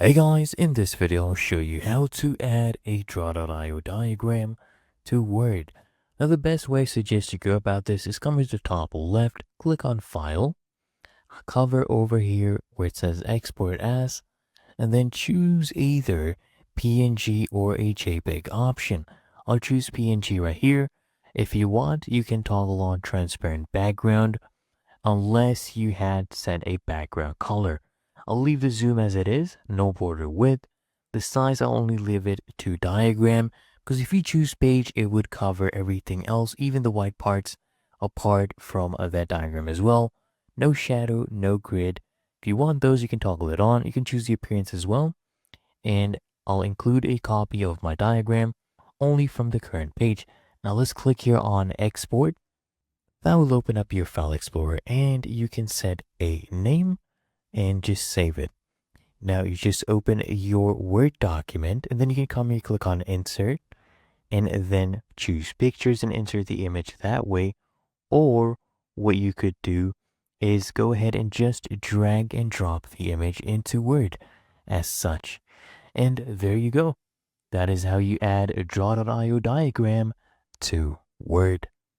Hey guys, in this video I'll show you how to add a Draw.io diagram to Word. Now the best way I suggest you go about this is come to the top left, click on File, cover over here where it says Export As, and then choose either PNG or a JPEG option. I'll choose PNG right here. If you want, you can toggle on transparent background unless you had set a background color. I'll leave the zoom as it is, no border width. The size I'll only leave it to diagram because if you choose page, it would cover everything else, even the white parts apart from that diagram as well. No shadow, no grid. If you want those, you can toggle it on. You can choose the appearance as well. And I'll include a copy of my diagram only from the current page. Now let's click here on export. That will open up your file explorer and you can set a name and just save it. Now you just open your Word document and then you can come here, click on insert and then choose pictures and insert the image that way. Or what you could do is go ahead and just drag and drop the image into Word as such. And there you go. That is how you add a Draw.io diagram to Word.